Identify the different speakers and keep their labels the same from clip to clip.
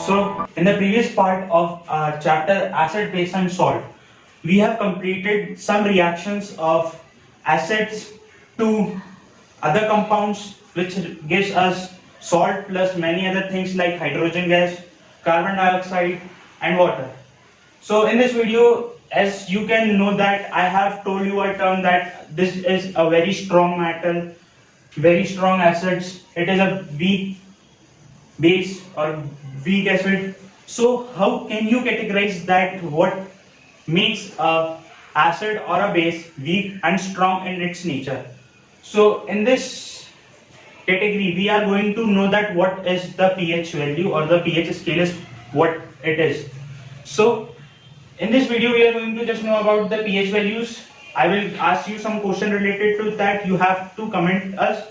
Speaker 1: So, in the previous part of our chapter acid, base and salt, we have completed some reactions of acids to other compounds which gives us salt plus many other things like hydrogen gas, carbon dioxide and water. So in this video, as you can know that I have told you a term that this is a very strong metal, very strong acids, it is a weak base or weak acid. So how can you categorize that what makes a acid or a base weak and strong in its nature? So in this category we are going to know that what is the pH value or the pH scale is what it is. So in this video we are going to just know about the pH values. I will ask you some question related to that. You have to comment us,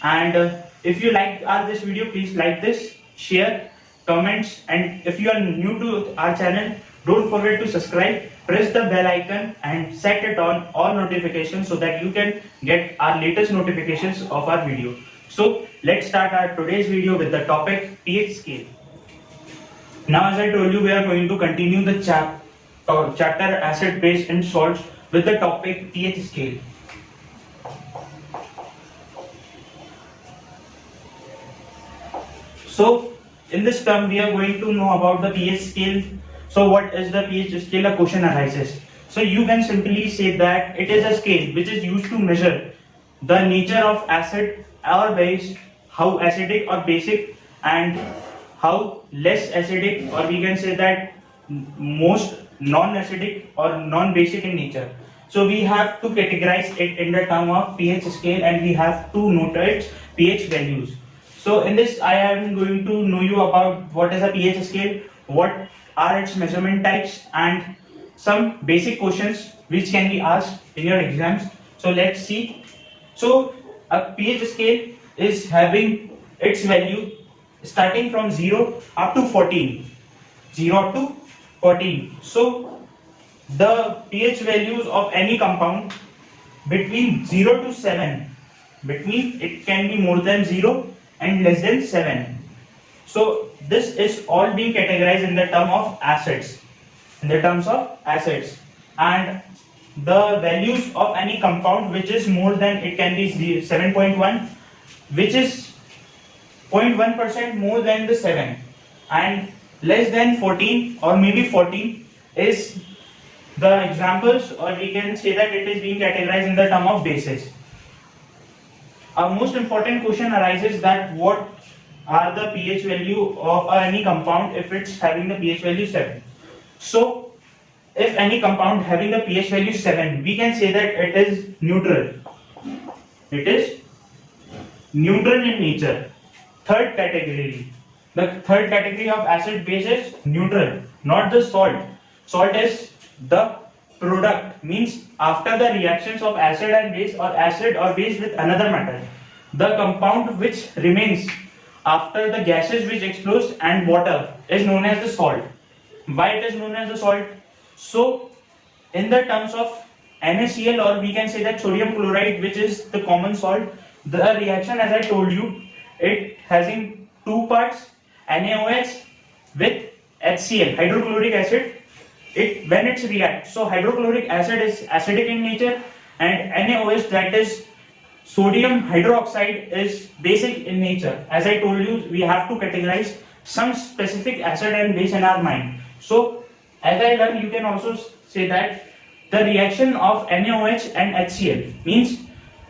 Speaker 1: and if you like this video, please like this, share, comments, and if you are new to our channel, don't forget to subscribe, press the bell icon and set it on all notifications so that you can get our latest notifications of our video. So let's start our today's video with the topic pH scale. Now, as I told you, we are going to continue the chapter acid, base and salts with the topic pH scale. So in this term we are going to know about the pH scale. So what is the pH scale? A question arises. So you can simply say that it is a scale which is used to measure the nature of acid or base, how acidic or basic and how less acidic, or we can say that most non-acidic or non-basic in nature. So we have to categorize it in the term of pH scale and we have to note its pH values. So in this I am going to know you about what is a pH scale, what are its measurement types and some basic questions which can be asked in your exams. So let's see. So a pH scale is having its value starting from 0 up to 14. 0 up to 14. So the pH values of any compound between 0 to 7, between it can be more than 0 and less than 7. So this is all being categorized in the term of acids, in the terms of acids, and the values of any compound which is more than, it can be 7.1, which is 0.1% more than the 7, and less than 14 or maybe 14 is the examples, or we can say that it is being categorized in the term of bases. A most important question arises that what are the pH value of any compound if it's having the pH value 7. So if any compound having the pH value 7, we can say that it is neutral. It is neutral in nature. Third category. The third category of acid base is neutral, not the salt. Salt is the product, means after the reactions of acid and base or acid or base with another metal, the compound which remains after the gases which explodes and water is known as the salt. Why it is known as the salt? So in the terms of NaCl, or we can say that sodium chloride, which is the common salt, the reaction, as I told you, it having two parts, NaOH with HCl, hydrochloric acid. When it's react, so hydrochloric acid is acidic in nature and NaOH, that is sodium hydroxide, is basic in nature. As I told you, we have to categorize some specific acid and base in our mind. So as I learned, you can also say that the reaction of NaOH and HCl means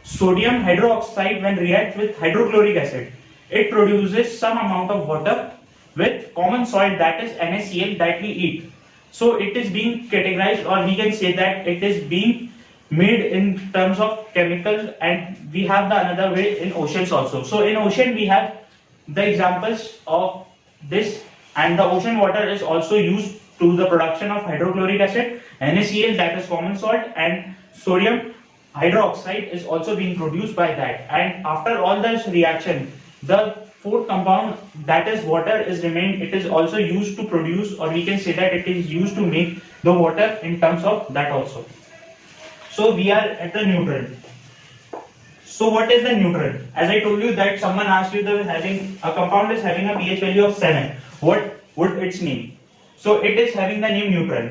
Speaker 1: sodium hydroxide when reacts with hydrochloric acid, it produces some amount of water with common salt, that is NaCl, that we eat. So it is being categorized, or we can say that it is being made in terms of chemical, and we have the another way in oceans also. So in ocean we have the examples of this, and the ocean water is also used to the production of hydrochloric acid, NaCl, that is common salt, and sodium hydroxide is also being produced by that. And after all this reaction, the fourth compound, that is water, is remained. It is also used to produce, or we can say that it is used to make the water in terms of that also. So we are at the neutral. So what is the neutral? As I told you that someone asked you that having a compound is having a pH value of 7. What would its name? So it is having the name neutral.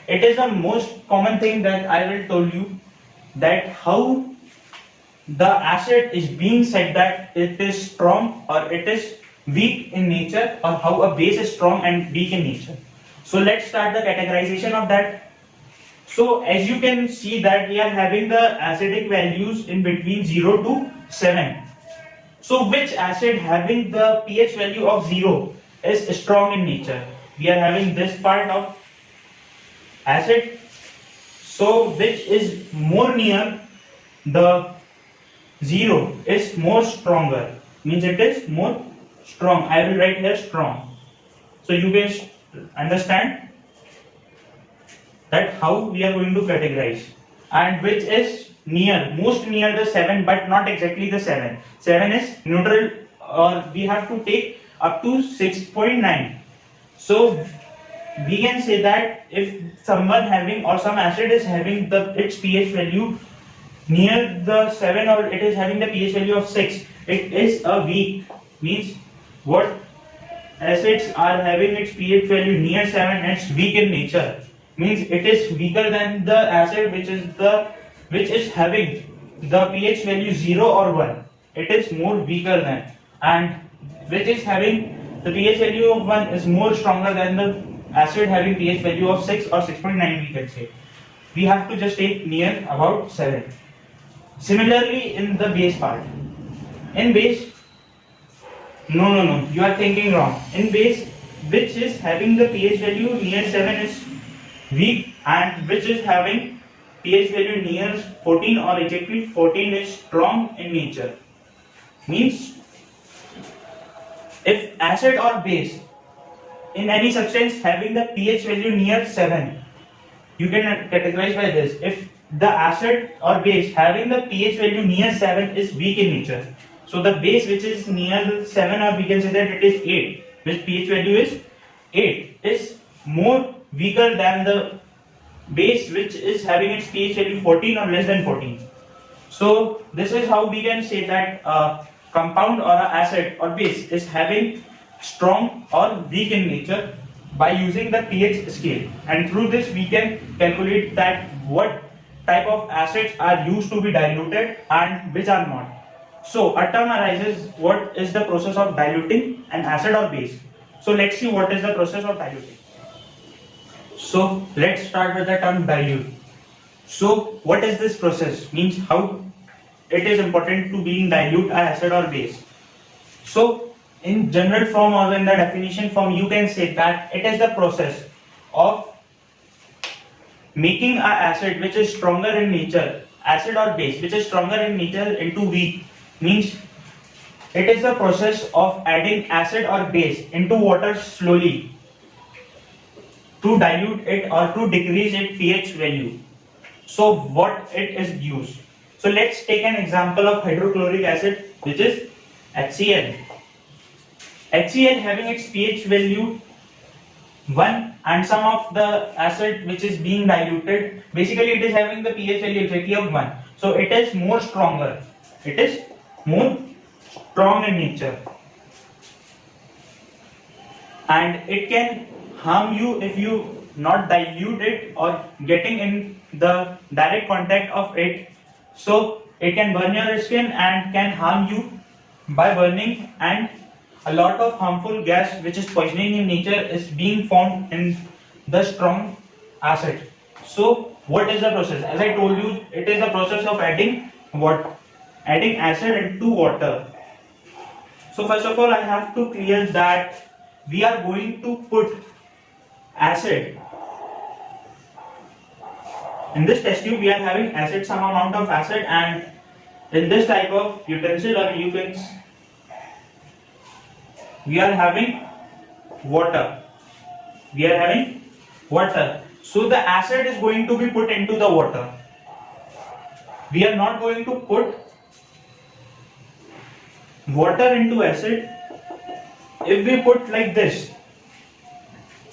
Speaker 1: It is the most common thing that I will tell you, that how the acid is being said that it is strong or it is weak in nature, or how a base is strong and weak in nature. So let's start the categorization of that. So as you can see that we are having the acidic values in between 0 to 7. So which acid having the pH value of 0 is strong in nature? We are having this part of acid. So which is more near the 0 is more stronger, means it is more strong. I will write here strong. So you can understand that how we are going to categorize. And which is near, most near the 7, but not exactly the 7. 7 is neutral, or we have to take up to 6.9. So we can say that if someone having, or some acid is having its pH value near the 7, or it is having the pH value of 6, it is a weak. Means what acids are having its pH value near 7 and it's weak in nature, means it is weaker than the acid which is having the pH value 0 or 1. It is more weaker than, and which is having the pH value of 1 is more stronger than the acid having pH value of 6 or 6.9, we can say. We have to just take near about 7. Similarly in the base part. In base, no, you are thinking wrong. In base, which is having the pH value near 7 is weak, and which is having pH value near 14 or exactly 14 is strong in nature. Means if acid or base in any substance having the pH value near 7, you can categorize by this. If the acid or base having the pH value near 7 is weak in nature, so the base which is near 7, or we can say that it is 8, which pH value is 8, is more weaker than the base which is having its pH value 14 or less than 14. So this is how we can say that a compound or an acid or base is having strong or weak in nature by using the pH scale, and through this we can calculate that what type of acids are used to be diluted and which are not. So a term arises, what is the process of diluting an acid or base? So let's see what is the process of diluting. So let's start with the term dilute. So what is this process? Means how it is important to being dilute an acid or base. So in general form or in the definition form, you can say that it is the process of making an acid which is stronger in nature, acid or base which is stronger in nature, into weak. Means it is the process of adding acid or base into water slowly to dilute it or to decrease its pH value. So what it is used? So let's take an example of hydrochloric acid, which is HCl. HCl having its pH value 1, and some of the acid which is being diluted, basically it is having the pH value exactly of 1. So it is more stronger. It is more strong in nature, and it can harm you if you not dilute it or getting in the direct contact of it. So it can burn your skin and can harm you by burning, and a lot of harmful gas which is poisoning in nature is being found in the strong acid. So what is the process? As I told you, it is the process of adding what? Adding acid into water. So first of all, I have to clear that we are going to put acid. In this test tube, we are having acid, some amount of acid, and in this type of utensil or utensils, we are having water. We are having water. So the acid is going to be put into the water. We are not going to put water into acid. If we put like this,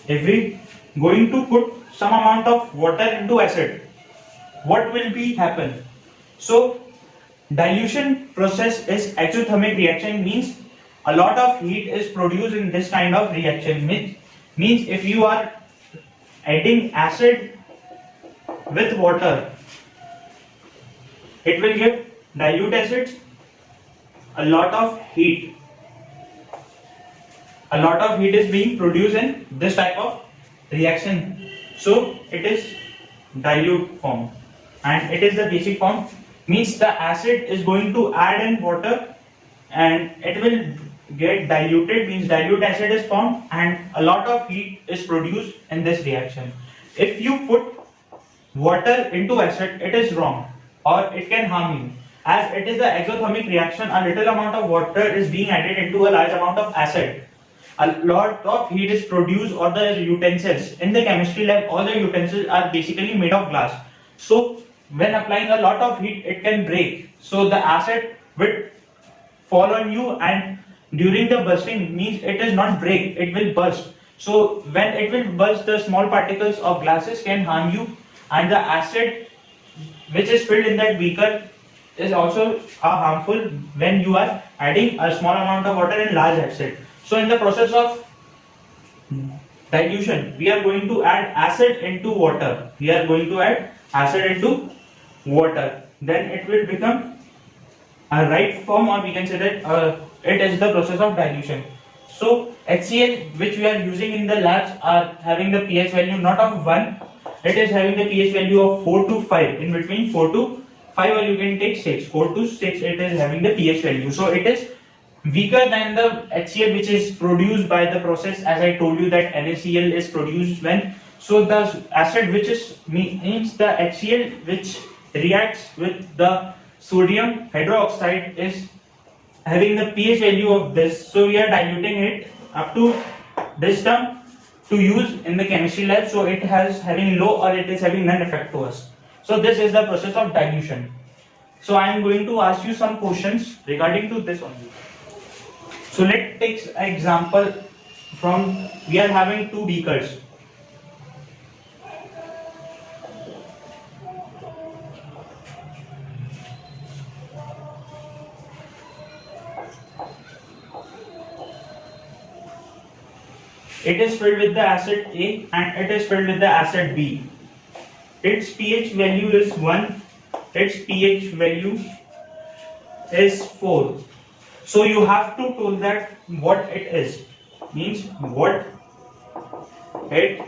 Speaker 1: if we going to put some amount of water into acid, what will be happen? So dilution process is exothermic reaction, means a lot of heat is produced in this kind of reaction, Means if you are adding acid with water, it will give dilute acids, a lot of heat. A lot of heat is being produced in this type of reaction. So it is dilute form, and it is the basic form. Means the acid is going to add in water and it will get diluted, means dilute acid is formed and a lot of heat is produced in this reaction. If you put water into acid, it is wrong or it can harm you. As it is the exothermic reaction, a little amount of water is being added into a large amount of acid. A lot of heat is produced, or the utensils in the chemistry lab, all the utensils are basically made of glass. So when applying a lot of heat, it can break. So the acid will fall on you, and during the bursting, means it is not break, it will burst. So when it will burst, the small particles of glasses can harm you, and the acid which is filled in that beaker is also harmful when you are adding a small amount of water in large acid. So in the process of dilution, we are going to add acid into water. We are going to add acid into water. Then it will become a right form, or we can say that it is the process of dilution. So HCl which we are using in the labs are having the pH value not of 1, it is having the pH value of 4 to 5, in between 4 to 5, or you can take 6, 4 to 6 it is having the pH value. So it is weaker than the HCl which is produced by the process, as I told you that NaCl is produced when. So the acid which is means the HCl which reacts with the sodium hydroxide is having the pH value of this. So we are diluting it up to this term to use in the chemistry lab. So it has having low, or it is having none effect to us. So this is the process of dilution. So I am going to ask you some questions regarding to this only. So let's take an example from, we are having two beakers. It is filled with the acid A and it is filled with the acid B. Its pH value is 1, its pH value is 4. So you have to tell that what it is, means what it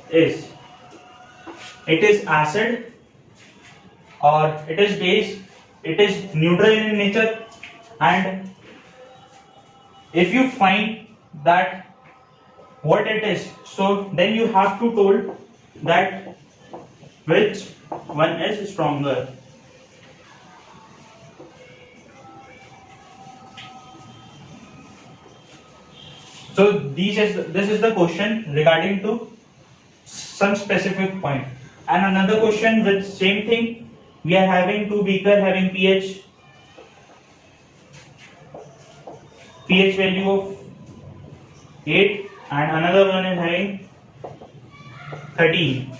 Speaker 1: is. It is acid, or it is base, it is neutral in nature, and if you find that what it is, so then you have to tell that which one is stronger. So this is the question regarding to some specific point. And another question with same thing, we are having two beaker having pH value of 8 and another one is having 13.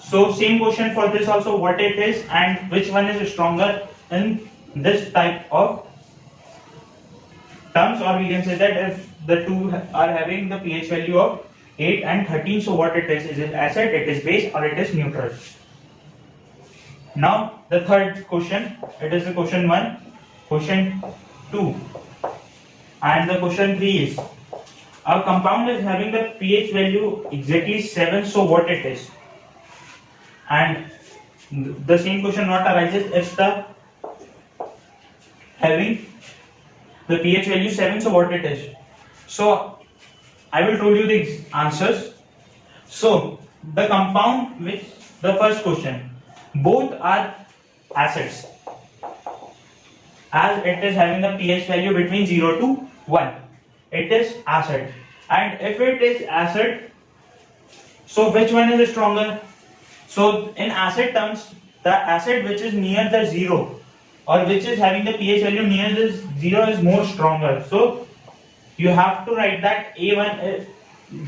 Speaker 1: So same question for this also, what it is and which one is stronger in this type of terms, or we can say that if the two are having the pH value of 8 and 13, so what it is it acid, it is base, or it is neutral. Now the third question, it is the question 1, question 2, and the question 3 is, a compound is having the pH value exactly 7, so what it is? And the same question not arises if the having the pH value 7, so what it is? So I will tell you the answers. So the compound, which the first question, both are acids, as it is having the pH value between 0 to 1, it is acid. And if it is acid, so which one is stronger? So in acid terms, the acid which is near the 0, or which is having the pH value near the 0 is more stronger. So you have to write that A1 is,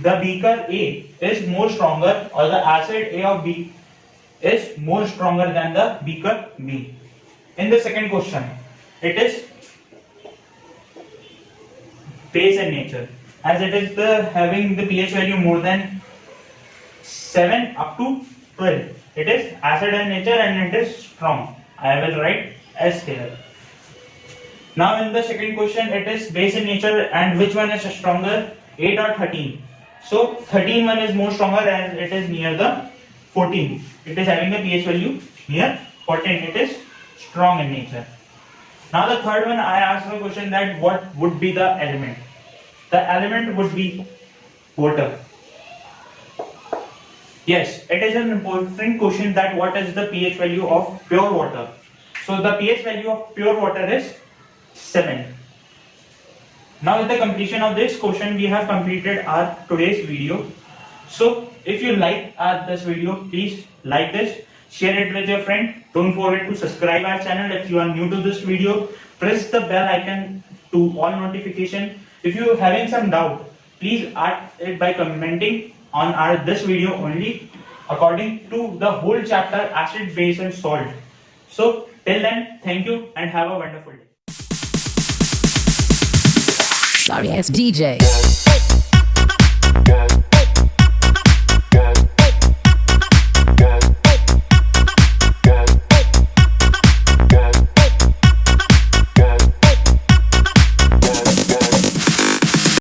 Speaker 1: the beaker A is more stronger, or the acid A of B is more stronger than the beaker B. In the second question, it is base in nature. as it is having the pH value more than 7 up to 12. It is acid in nature and it is strong. I will write S here. Now in the second question, it is base in nature and which one is stronger, 8 or 13? So 13 one is more stronger as it is near the 14. It is having a pH value near 14. It is strong in nature. Now the third one, I asked the question that what would be the element? The element would be water. Yes, it is an important question that what is the pH value of pure water. So the pH value of pure water is 7. Now with the completion of this question, we have completed our today's video. So if you like this video, please like this, share it with your friend. Don't forget to subscribe our channel. If you are new to this video, press the bell icon to all notification. If you are having some doubt, please add it by commenting on this video only according to the whole chapter acid, base and salt. So till then, thank you and have a wonderful day.
Speaker 2: Sorry, it's DJ.